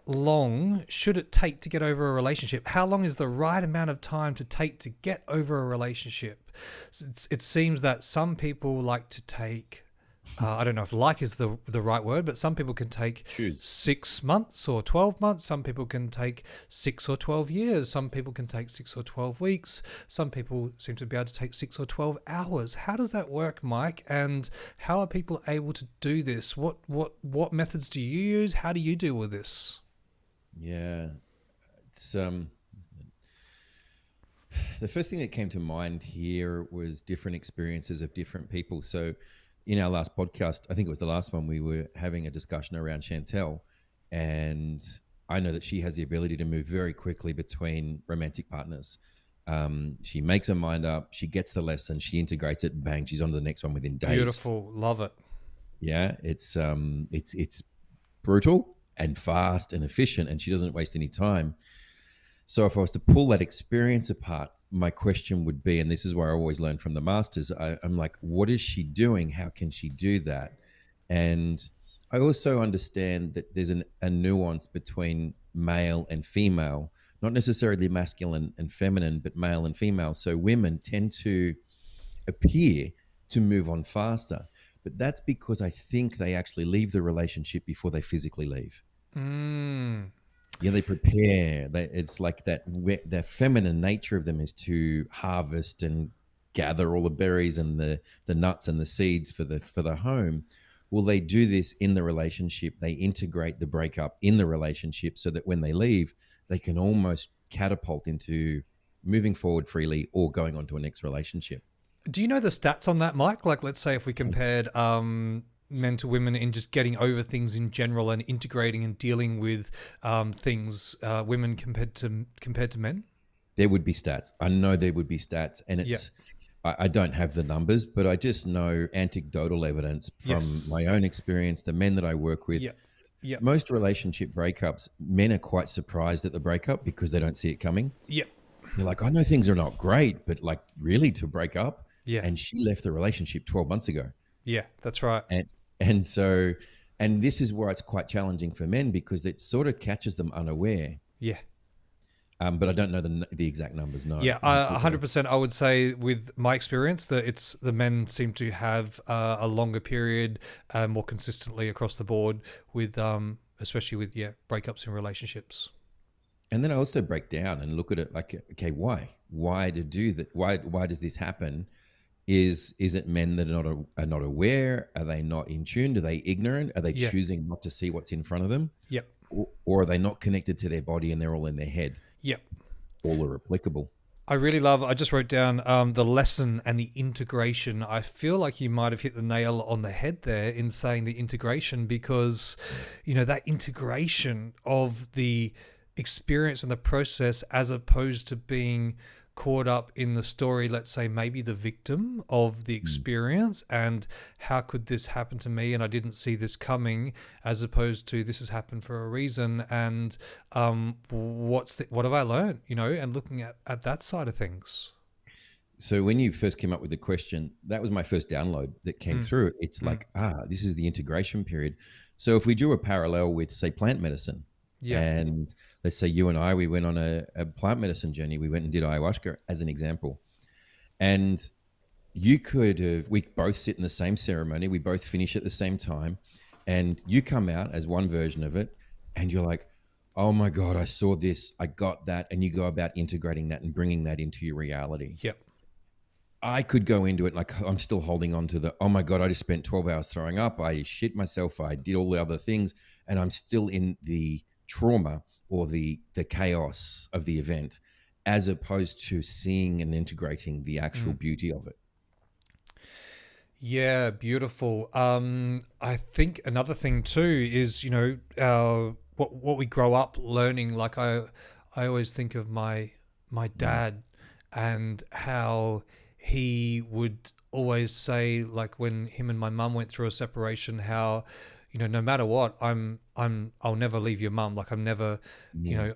long should it take to get over a relationship? How long is the right amount of time to take to get over a relationship? It seems that some people like to take, I don't know if like is the right word, but some people can take Choose. 6 months or 12 months. Some people can take 6 or 12 years. Some people can take 6 or 12 weeks. Some people seem to be able to take 6 or 12 hours. How does that work, Mike? And how are people able to do this? What methods do you use? How do you deal with this? Yeah, it's the first thing that came to mind here was different experiences of different people. So, in our last podcast, I think it was the last one, we were having a discussion around Chantel, and I know that she has the ability to move very quickly between romantic partners. She makes her mind up, she gets the lesson, she integrates it, bang, she's on to the next one within days. Beautiful. Love it. Yeah, it's brutal and fast and efficient, and she doesn't waste any time. So if I was to pull that experience apart, my question would be, and this is where I always learn from the masters, I'm like, what is she doing? How can she do that? And I also understand that there's a nuance between male and female, not necessarily masculine and feminine, but male and female. So women tend to appear to move on faster, but that's because I think they actually leave the relationship before they physically leave. Mm. Yeah, they prepare. It's like that. Their feminine nature of them is to harvest and gather all the berries and the nuts and the seeds for the home. Well, they do this in the relationship. They integrate the breakup in the relationship so that when they leave, they can almost catapult into moving forward freely or going on to a next relationship. Do you know the stats on that, Mike? Like, let's say if we compared men to women in just getting over things in general and integrating and dealing with things, women compared to men. There would be stats. I know there would be stats, and Yeah. I don't have the numbers, but I just know anecdotal evidence from Yes. my own experience, the men that I work with. Yeah. Yeah. Most relationship breakups, men are quite surprised at the breakup because they don't see it coming. Yeah. They're like, I know things are not great, but like really to break up. Yeah. And she left the relationship 12 months ago. Yeah. That's right. And and so and this is where it's quite challenging for men because it sort of catches them unaware. Yeah. But I don't know the exact numbers. No, Yeah, unfortunately. 100%. I would say, with my experience, that it's the men seem to have a longer period, more consistently across the board with, especially with breakups in relationships. And then I also break down and look at it like, okay, why? Why to do that? Why does this happen? Is it men that are not aware? Are they not in tune? Are they ignorant? Are they Yeah, choosing not to see what's in front of them? yeah, Or are they not connected to their body and they're all in their head? yeah. All are applicable. I just wrote down the lesson and the integration. I feel like you might have hit the nail on the head there in saying the integration, because, that integration of the experience and the process, as opposed to being caught up in the story, let's say maybe the victim of the Mm. experience, and how could this happen to me and I didn't see this coming, as opposed to this has happened for a reason, and what have I learned, and looking at that side of things. So when you first came up with the question, that was my first download that came Mm, through. It's mm, like, this is the integration period. So if we drew a parallel with, say, plant medicine, yeah, and let's say you and I, we went on a plant medicine journey. We went and did ayahuasca as an example. And you could have, we both sit in the same ceremony. We both finish at the same time. And you come out as one version of it. And you're like, oh my God, I saw this. I got that. And you go about integrating that and bringing that into your reality. yeah, I could go into it like I'm still holding on to the, oh my God, I just spent 12 hours throwing up. I shit myself. I did all the other things. And I'm still in the trauma or the chaos of the event, as opposed to seeing and integrating the actual mm. beauty of it. Yeah, beautiful. I think another thing too is, our what we grow up learning. Like, I always think of my Mm. dad, and how he would always say, like, when him and my mum went through a separation, how, no matter what, I'll never leave your mum. Like, I'm never, Yeah.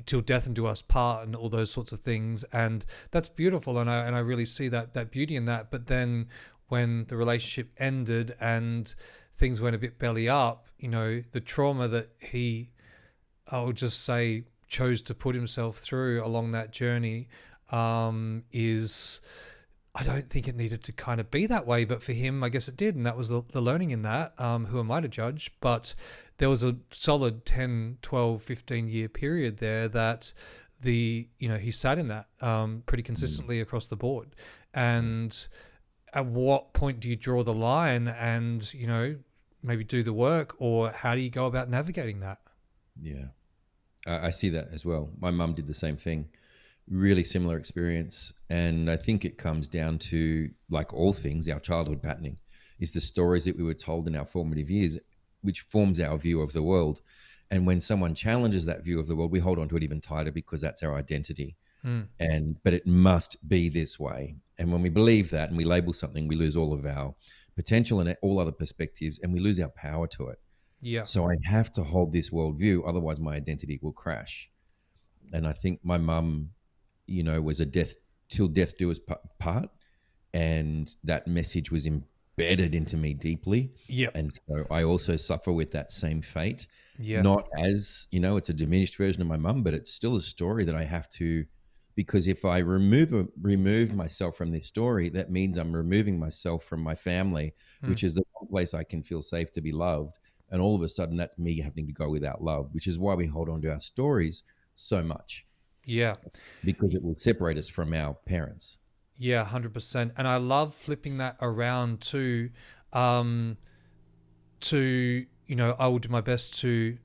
till death and do us part, and all those sorts of things. And that's beautiful, and I really see that beauty in that. But then when the relationship ended and things went a bit belly up, the trauma that he I'll just say chose to put himself through along that journey, is, I don't think it needed to kind of be that way, but for him, I guess it did. And that was the learning in that. Who am I to judge? But there was a solid 10, 12, 15-year period there that he sat in that pretty Mm. consistently across the board. Yeah. And at what point do you draw the line and, maybe do the work, or how do you go about navigating that? Yeah. I see that as well. My mum did the same thing. Really similar experience. And I think it comes down to, like all things, our childhood patterning is the stories that we were told in our formative years, which forms our view of the world. And when someone challenges that view of the world, we hold on to it even tighter because that's our identity. Mm. But it must be this way. And when we believe that and we label something, we lose all of our potential and all other perspectives, and we lose our power to it. Yeah. So I have to hold this worldview, otherwise my identity will crash. And I think my mum, was a death till death do us part, and that message was embedded into me deeply. Yeah. And so I also suffer with that same fate, Yeah. not as it's a diminished version of my mum, but it's still a story that I have to. Because if I remove myself from this story, that means I'm removing myself from my family, Mm. which is the one place I can feel safe to be loved. And all of a sudden, that's me having to go without love, which is why we hold on to our stories so much, Yeah. because it will separate us from our parents. Yeah, 100%. And I love flipping that around um, I will do my best to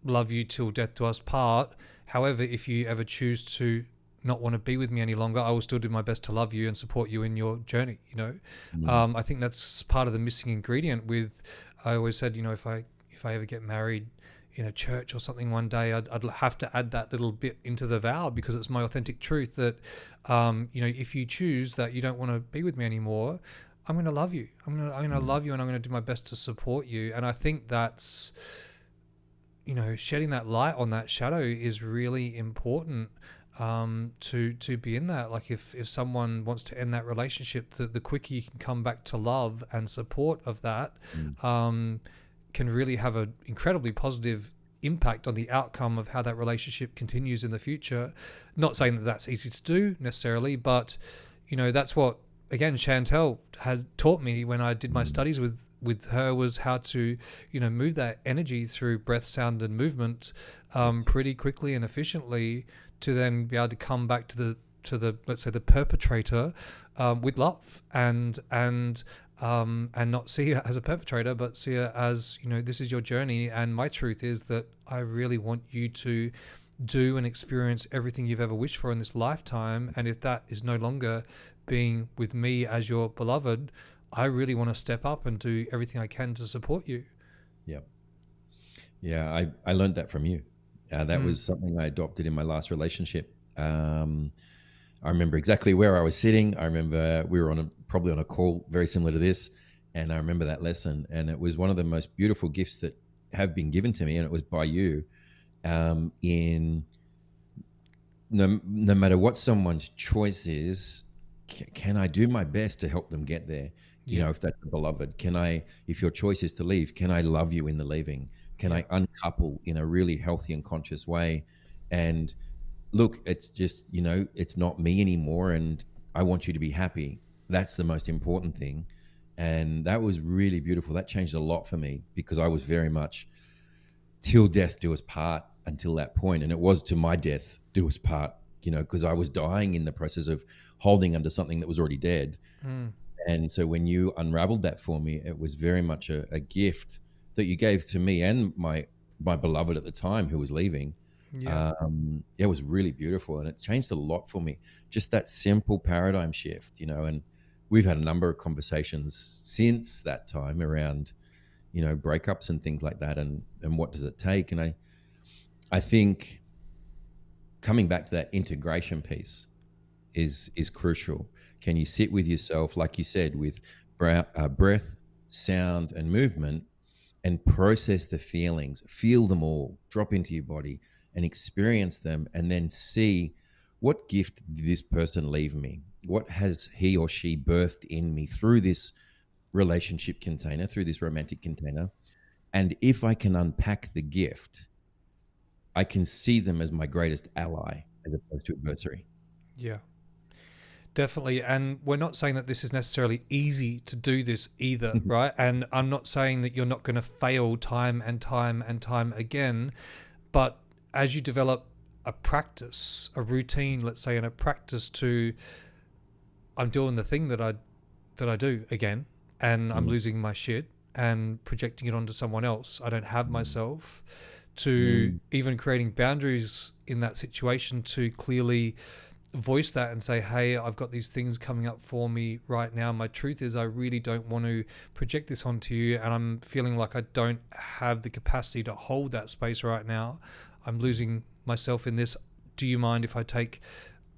love you till death do us part. However, if you ever choose to not want to be with me any longer, I will still do my best to love you and support you in your journey. Mm, I think that's part of the missing ingredient. I always said, if I ever get married in a church or something one day, I'd have to add that little bit into the vow, because it's my authentic truth that, if you choose that you don't want to be with me anymore, I'm going to love you. I'm going to mm, love you, and I'm going to do my best to support you. And I think that's, shedding that light on that shadow is really important, to be in that. Like if someone wants to end that relationship, the quicker you can come back to love and support of that, mm, um, can really have an incredibly positive impact on the outcome of how that relationship continues in the future. Not saying that that's easy to do necessarily, but that's what, again, Chantel had taught me when I did my mm. studies with her, was how to move that energy through breath, sound, and movement, Yes. pretty quickly and efficiently, to then be able to come back to the let's say the perpetrator, with love, and not see her as a perpetrator, but see her as, this is your journey, and my truth is that I really want you to do and experience everything you've ever wished for in this lifetime. And if that is no longer being with me as your beloved, I really want to step up and do everything I can to support you. Yeah. Yeah. I learned that from you. That Mm. was something I adopted in my last relationship. I remember exactly where I was sitting. I remember we were probably on a call very similar to this. And I remember that lesson. And it was one of the most beautiful gifts that have been given to me. And it was by you, in no matter what someone's choice is, can I do my best to help them get there? Yeah. If that's the beloved, if your choice is to leave, can I love you in the leaving? Can Yeah. I uncouple in a really healthy and conscious way? And look, it's just, it's not me anymore. And I want you to be happy. That's the most important thing. And that was really beautiful. That changed a lot for me, because I was very much till death do us part until that point. And it was to my death do us part, because I was dying in the process of holding under something that was already dead. Mm. And so when you unraveled that for me, it was very much a gift that you gave to me and my beloved at the time, who was leaving. Yeah. It was really beautiful, and it changed a lot for me. Just that simple paradigm shift, and we've had a number of conversations since that time around, breakups and things like that, and what does it take. And I think coming back to that integration piece is crucial. Can you sit with yourself, like you said, with breath, sound, and movement, and process the feelings, feel them all, drop into your body and experience them, and then see, what gift did this person leave me? What has he or she birthed in me through this relationship container, through this romantic container? And if I can unpack the gift, I can see them as my greatest ally as opposed to adversary. Yeah. Definitely. And we're not saying that this is necessarily easy to do this either, right? And I'm not saying that you're not going to fail time and time and time again. But as you develop a practice, a routine, let's say, and a practice to, I'm doing the thing that I do again, and I'm Mm, losing my shit and projecting it onto someone else. I don't have mm, myself, to mm, even creating boundaries in that situation to clearly voice that and say, hey, I've got these things coming up for me right now. My truth is I really don't want to project this onto you, and I'm feeling like I don't have the capacity to hold that space right now. I'm losing myself in this. Do you mind if I take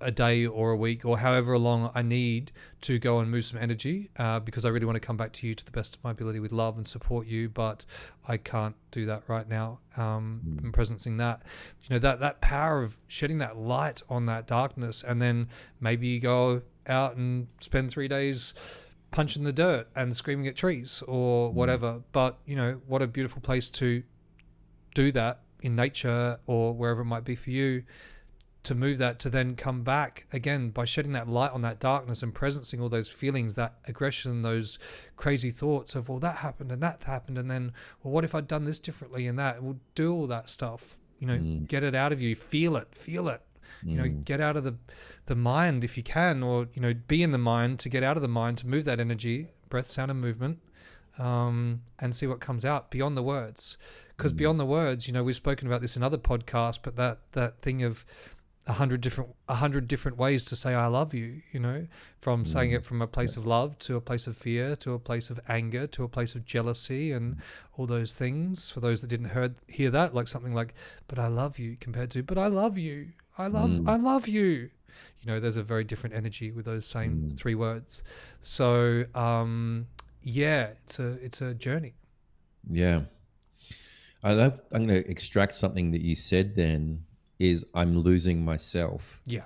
a day or a week or however long I need to go and move some energy, because I really want to come back to you to the best of my ability with love and support you, but I can't do that right now. mm, And presencing that, that power of shedding that light on that darkness, and then maybe you go out and spend 3 days punching the dirt and screaming at trees or mm, whatever. But what a beautiful place to do that in nature or wherever it might be for you, to move that, to then come back again by shedding that light on that darkness and presencing all those feelings, that aggression, those crazy thoughts of, well, that happened and that happened, and then, well, what if I'd done this differently, and that, we'll do all that stuff, mm, get it out of you, feel it, mm, get out of the mind if you can, or be in the mind, to get out of the mind, to move that energy, breath, sound, and movement, and see what comes out beyond the words. Because mm, beyond the words, we've spoken about this in other podcasts, but that thing of a hundred different ways to say I love you, from saying mm. it from a place of love to a place of fear to a place of anger to a place of jealousy and all those things. For those that didn't hear that, like something like, but I love you, compared to, but I love you, I Mm, love you. There's a very different energy with those same mm. three words. So yeah, it's a journey. Yeah. I'm going to extract something that you said then is I'm losing myself. Yeah.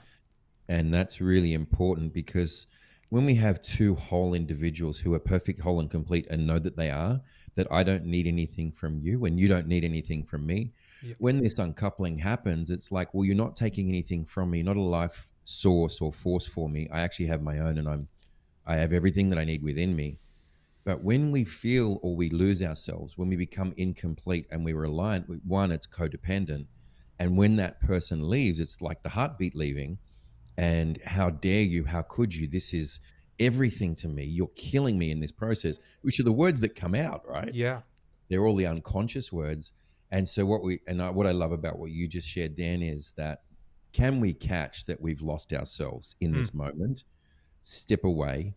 And that's really important because when we have two whole individuals who are perfect, whole, and complete and know that they are, that I don't need anything from you and you don't need anything from me, Yeah. when this uncoupling happens, it's like, well, you're not taking anything from me, not a life source or force for me. I actually have my own, and I have everything that I need within me. But when we feel or we lose ourselves, when we become incomplete and we're reliant, one, it's codependent. And when that person leaves, it's like the heartbeat leaving. And how dare you? How could you? This is everything to me. You're killing me in this process, which are the words that come out, right? Yeah. They're all the unconscious words. And so what I love about what you just shared, Dan, is that can we catch that we've lost ourselves in Mm. this moment, step away,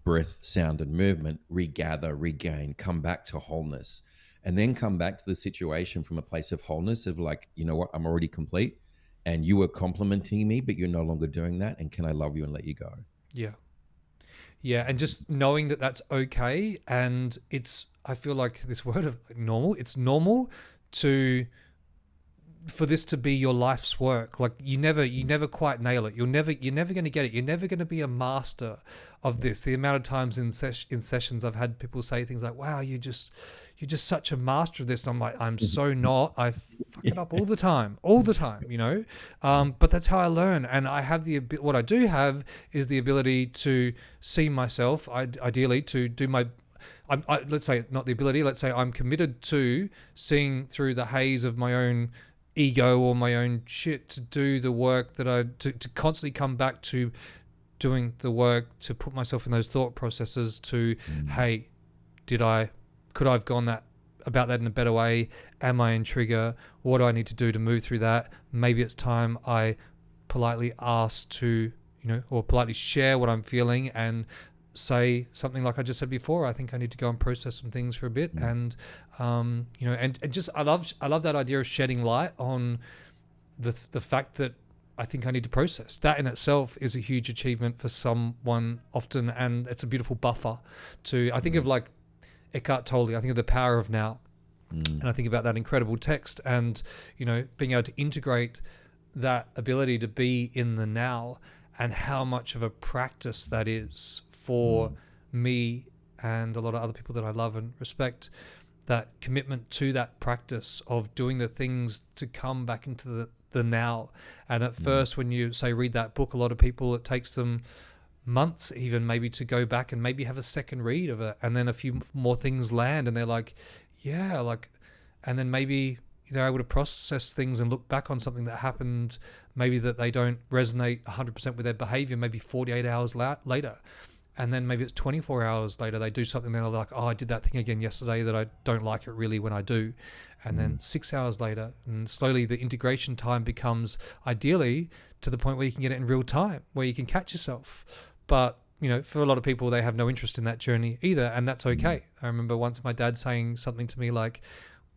breath, sound, and movement, regather, regain, come back to wholeness, and then come back to the situation from a place of wholeness of like, you know what, I'm already complete. And you were complimenting me, but you're no longer doing that. And can I love you and let you go? Yeah. Yeah, and just knowing that that's okay, and I feel like this word of normal, it's normal to for this to be your life's work. Like you never quite nail it. You're never going to get it. You're never going to be a master of this. The amount of times in sessions I've had people say things like, "Wow, you're just such a master of this," and I'm like, "I'm so not. I fuck it up all the time, all the time, you know." But that's how I learn, and I have what I do have is the ability to see myself. Ideally, to do my let's say not the ability. Let's say I'm committed to seeing through the haze of my own ego or my own shit to do the work to constantly come back to doing the work, to put myself in those thought processes to, Mm, hey, could I have gone about that in a better way? Am I in trigger? What do I need to do to move through that? Maybe it's time I politely ask to, or politely share what I'm feeling and say something like I just said before. I think I need to go and process some things for a bit, mm, and and just I love that idea of shedding light on the fact that I think I need to process. That in itself is a huge achievement for someone often, and it's a beautiful buffer to. I think of mm, like Eckhart Tolle. I think of the power of now, mm, and I think about that incredible text, and being able to integrate that ability to be in the now, and how much of a practice that is for mm, me and a lot of other people that I love and respect. that commitment to that practice of doing the things to come back into the now. And at Mm. first, when you say read that book, a lot of people, it takes them months even maybe to go back and maybe have a second read of it, and then a few more things land and they're like, yeah, like, and then maybe they're able to process things and look back on something that happened, maybe that they don't resonate 100% with their behavior, maybe 48 hours later, and then maybe it's 24 hours later they do something, they're like, oh, I did that thing again yesterday that I don't like it really when I do. And then 6 hours later, and slowly the integration time becomes ideally to the point where you can get it in real time, where you can catch yourself. But for a lot of people, they have no interest in that journey either, and that's Mm. okay. I remember once my dad saying something to me like,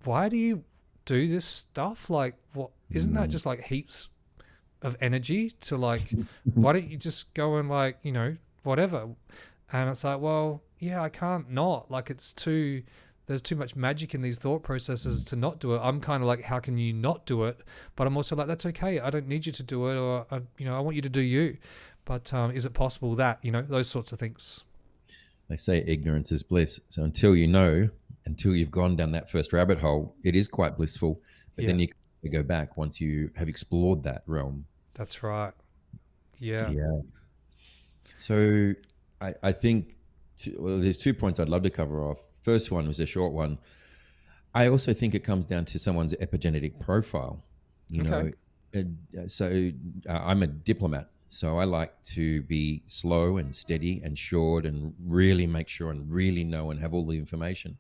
why do you do this stuff? Like, what, isn't that Mm. just like heaps of energy to, like, why don't you just go and, like, whatever? And it's like, well, yeah, I can't not, like, there's too much magic in these thought processes to not do it. I'm kind of like, how can you not do it? But I'm also like, that's okay. I don't need you to do it, or I want you to do you. But is it possible that, those sorts of things? They say ignorance is bliss. So until you've gone down that first rabbit hole, it is quite blissful. But Yeah, then you can go back once you have explored that realm. that's right. Yeah. Yeah. So I think there's 2 points I'd love to cover off. First one was a short one. I also think it comes down to someone's epigenetic profile. You Okay. know, so I'm a diplomat, so I like to be slow and steady and short and really make sure and really know and have all the information.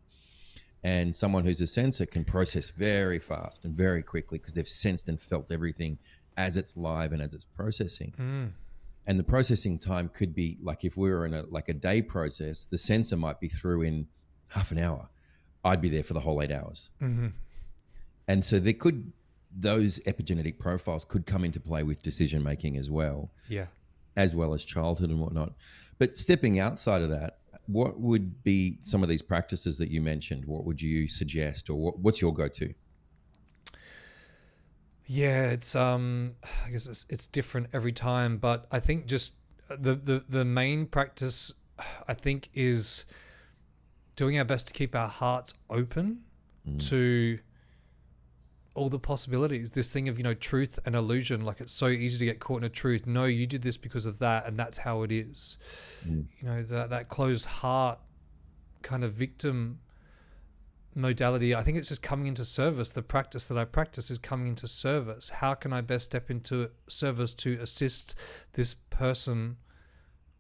And someone who's a sensor can process very fast and very quickly because they've sensed and felt everything as it's live and as it's processing. Mm. And the processing time could be like, if we were in a day process, the sensor might be through in half an hour. I'd be there for the whole 8 hours. Mm-hmm. And so those epigenetic profiles could come into play with decision making Yeah. as well as childhood and whatnot. But stepping outside of that, what would be some of these practices that you mentioned? What would you suggest, or what's your go-to? Yeah, it's I guess it's different every time, but I think just the main practice, I think, is doing our best to keep our hearts open Mm. to all the possibilities. This thing of, truth and illusion, like, it's so easy to get caught in a truth. No, you did this because of that, and that's how it is. Mm. That closed heart kind of victim modality, I think it's just coming into service. The practice that I practice is coming into service. How can I best step into service to assist this person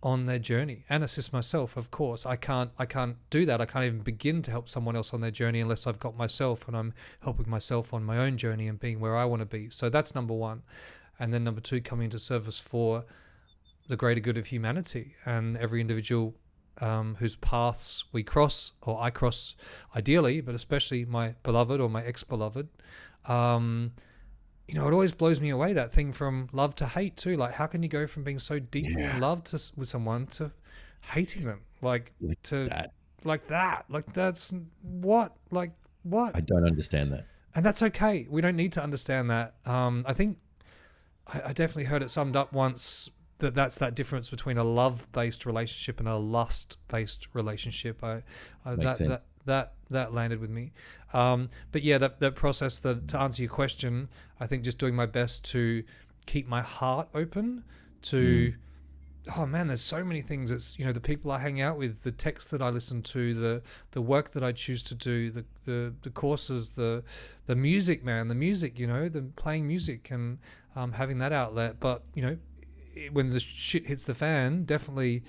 on their journey, and assist myself? Of course, I can't do that. I can't even begin to help someone else on their journey unless I've got myself and I'm helping myself on my own journey and being where I want to be. So that's number one. And then number two, coming into service for the greater good of humanity and every individual whose paths we cross, or I cross ideally, but especially my beloved or my ex-beloved. It always blows me away, that thing from love to hate too. Like, how can you go from being so deeply in Yeah, love with someone to hating them? Like, like to, that. like that. Like, that's what? Like, what? I don't understand that. And that's okay. We don't need to understand that. I think I definitely heard it summed up once, that's that difference between a love-based relationship and a lust-based relationship. Makes sense. That landed with me. But yeah, that process, to answer your question, I think just doing my best to keep my heart open Mm. to. Oh man, there's so many things. It's, the people I hang out with, the texts that I listen to, the work that I choose to do, the courses, the music, man, the music, the playing music and having that outlet. But when the shit hits the fan, definitely,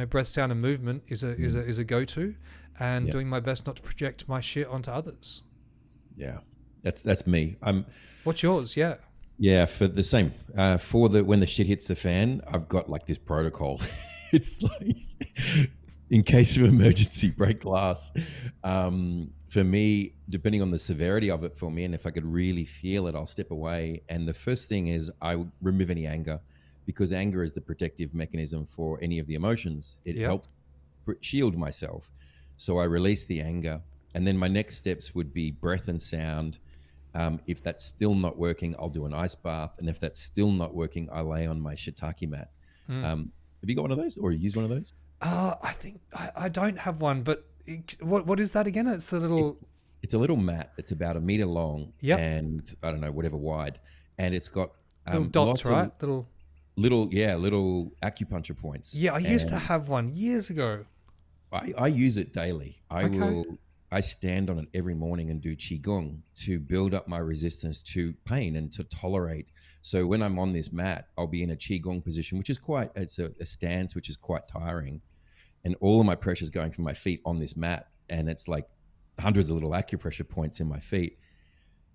breath, sound, and movement is a go to, and Yeah, doing my best not to project my shit onto others. yeah. That's me. I'm What's yours? Yeah. Yeah, for the same. For the when the shit hits the fan, I've got like this protocol. It's like, in case of emergency, break glass. For me, depending on the severity of it for me, and if I could really feel it, I'll step away. And the first thing is I would remove any anger, because anger is the protective mechanism for any of the emotions. It Yep. helps shield myself. So I release the anger. And then my next steps would be breath and sound. If that's still not working, I'll do an ice bath. And if that's still not working, I lay on my shiitake mat. Mm. Have you got one of those, or use one of those? I think I don't have one, but what is that again? It's the It's little. It's a little mat. It's about a meter long Yep. and I don't know, whatever wide. And it's got Little dots, lots of right? Little. little acupuncture points. Yeah, I used to And have one years ago. I use it daily. Okay. I stand on it every morning and do qigong to build up my resistance to pain and to tolerate. So when I'm on this mat, I'll be in a qigong position, which is it's a stance which is quite tiring, and all of my pressure is going from my feet on this mat, and it's like hundreds of little acupressure points in my feet.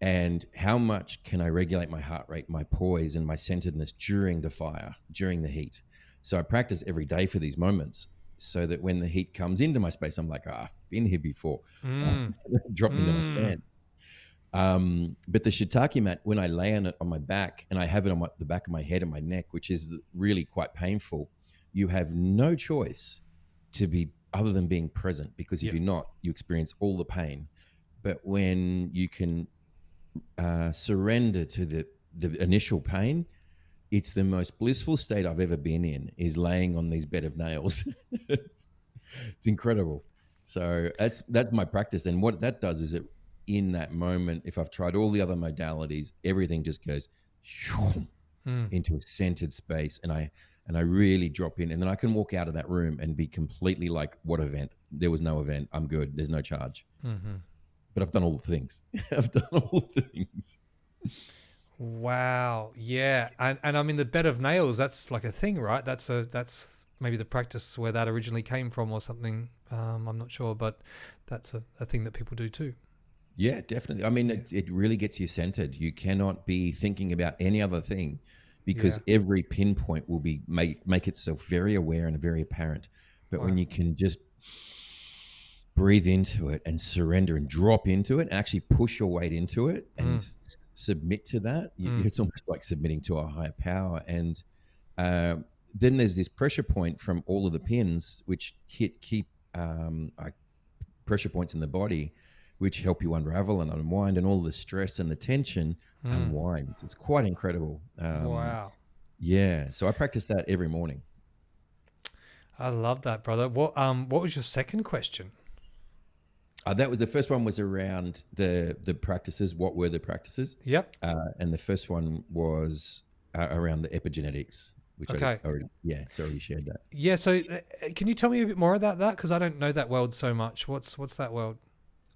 And how much can I regulate my heart rate, my poise, and my centeredness during the fire, during the heat? So I practice every day for these moments so that when the heat comes into my space, I'm like, I've been here before. Mm. Drop into my Mm. stand. But the shiitake mat, when I lay on it on my back and I have it on the back of my head and my neck, which is really quite painful, you have no choice to be other than being present, because if Yep. you're not, you experience all the pain. But when you can surrender to the initial pain, it's the most blissful state I've ever been in, is laying on these bed of nails. It's incredible. So that's my practice. And what that does is, it in that moment, if I've tried all the other modalities, everything just goes Mm. into a centered space, and I really drop in, and then I can walk out of that room and be completely like, what event? There was no event. I'm good. There's no charge. Mm-hmm. But I've done all the things. I've done all the things. Wow. Yeah. And I mean, the bed of nails, that's like a thing, right? That's maybe the practice where that originally came from or something. I'm not sure, but that's a thing that people do too. Yeah, definitely. I mean, Yeah. it really gets you centered. You cannot be thinking about any other thing, because Yeah. every pinpoint will be make itself very aware and very apparent. But when Wow. you can just breathe into it and surrender and drop into it, and actually push your weight into it and Mm. submit to that, Mm. it's almost like submitting to a higher power. And uh, then there's this pressure point from all of the pins, which keep pressure points in the body, which help you unravel and unwind, and all the stress and the tension Mm. unwinds. It's quite incredible. Wow. Yeah, so I practice that every morning. I love that, brother. What was your second question? That was the first one, was around the practices. What were the practices? Yep. And the first one was around the epigenetics, which I Okay. already, yeah, so I already shared that. Yeah. So, can you tell me a bit more about that? Because I don't know that world so much. What's that world?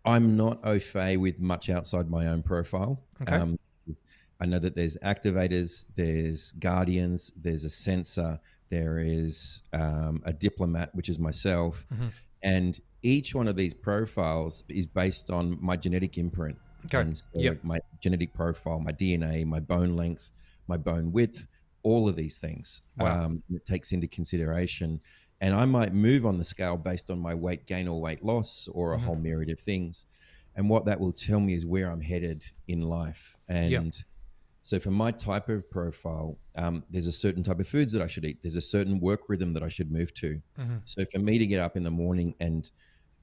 I'm not au fait with much outside my own profile. Okay. I know that there's activators, there's guardians, there's a sensor, there is a diplomat, which is myself. Hmm. And each one of these profiles is based on my genetic imprint. Okay. And so Yep. my genetic profile, my DNA, my bone length, my bone width, all of these things, Wow. it takes into consideration. And I might move on the scale based on my weight gain or weight loss, or a Hmm. whole myriad of things. And what that will tell me is where I'm headed in life. Yep. And so for my type of profile, there's a certain type of foods that I should eat. There's a certain work rhythm that I should move to. Hmm. So for me to get up in the morning and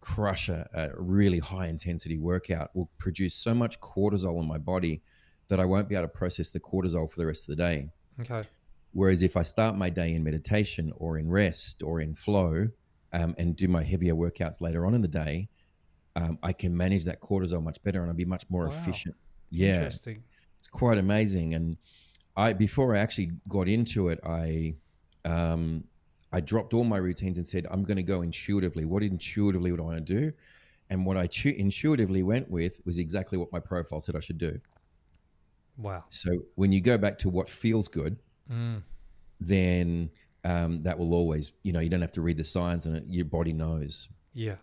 crush a really high intensity workout will produce so much cortisol in my body that I won't be able to process the cortisol for the rest of the day. Okay. Whereas if I start my day in meditation or in rest or in flow, and do my heavier workouts later on in the day, I can manage that cortisol much better, and I'll be much more Wow. efficient. Yeah, Interesting. it's quite amazing. And before I actually got into it, um, I dropped all my routines and said, I'm going to go intuitively. What intuitively would I want to do? And what I intuitively went with was exactly what my profile said I should do. Wow. So when you go back to what feels good, Mm. then that will always, you don't have to read the signs, and your body knows. Yeah.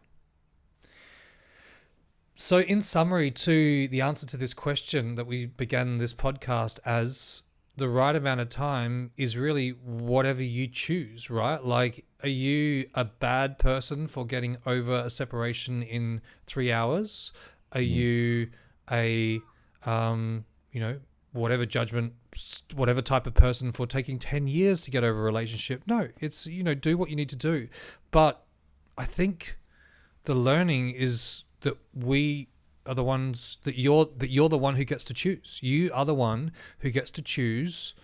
So, in summary, to the answer to this question that we began this podcast as, the right amount of time is really whatever you choose, right? Like, are you a bad person for getting over a separation in 3 hours? Are Mm. you a, you know, whatever judgment, whatever type of person for taking 10 years to get over a relationship? No, it's, do what you need to do. But I think the learning is that we are the ones that you're the one who gets to choose. You are the one who gets to choose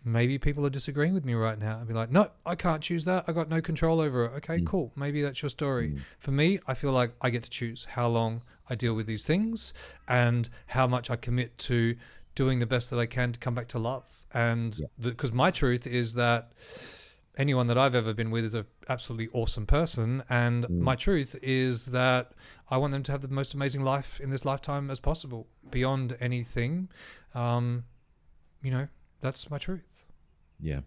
maybe people are disagreeing with me right now. I'd be like, no, I can't choose that. I got no control over it. Okay, Mm. cool. Maybe that's your story. Mm. For me, I feel like I get to choose how long I deal with these things and how much I commit to doing the best that I can to come back to love. And Yeah. because my truth is that anyone that I've ever been with is an absolutely awesome person. And Mm. my truth is that I want them to have the most amazing life in this lifetime as possible, beyond anything. Um, you know, that's my truth. Yeah.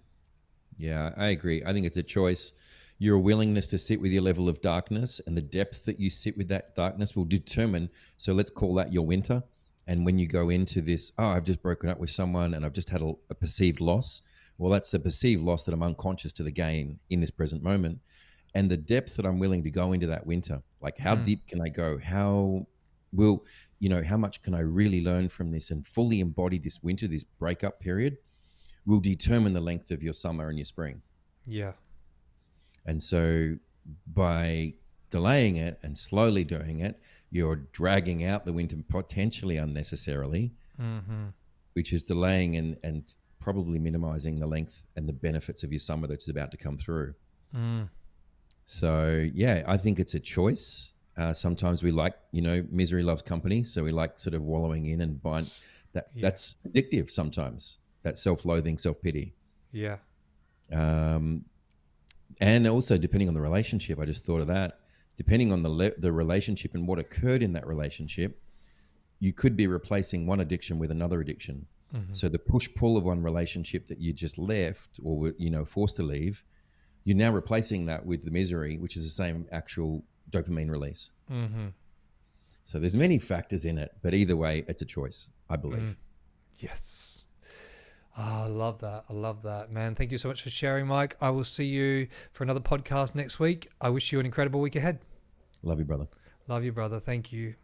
Yeah, I agree. I think it's a choice. Your willingness to sit with your level of darkness and the depth that you sit with that darkness will determine. So let's call that your winter. And when you go into this, oh, I've just broken up with someone and I've just had a perceived loss. Well, that's the perceived loss that I'm unconscious to the gain in this present moment. And the depth that I'm willing to go into that winter, like how Mm, deep can I go? How will, how much can I really learn from this and fully embody this winter, this breakup period? Will determine the length of your summer and your spring. yeah. And so by delaying it and slowly doing it, you're dragging out the winter potentially unnecessarily, Mm-hmm. which is delaying and probably minimizing the length and the benefits of your summer that's about to come through. Mm, So, yeah, I think it's a choice. Sometimes we like, misery loves company. So we like sort of wallowing in and bind that. yeah. That's addictive sometimes, that self loathing, self pity. Yeah. Um, and also depending on the relationship, I just thought of that. Depending on the relationship and what occurred in that relationship, you could be replacing one addiction with another addiction. Mm-hmm. So the push pull of one relationship that you just left or were, forced to leave, you're now replacing that with the misery, which is the same actual dopamine release. Mm-hmm. So there's many factors in it, but either way, it's a choice, I Mm. believe. Yes. I love that. I love that, man. Thank you so much for sharing, Mike. I will see you for another podcast next week. I wish you an incredible week ahead. Love you, brother. Love you, brother. Thank you.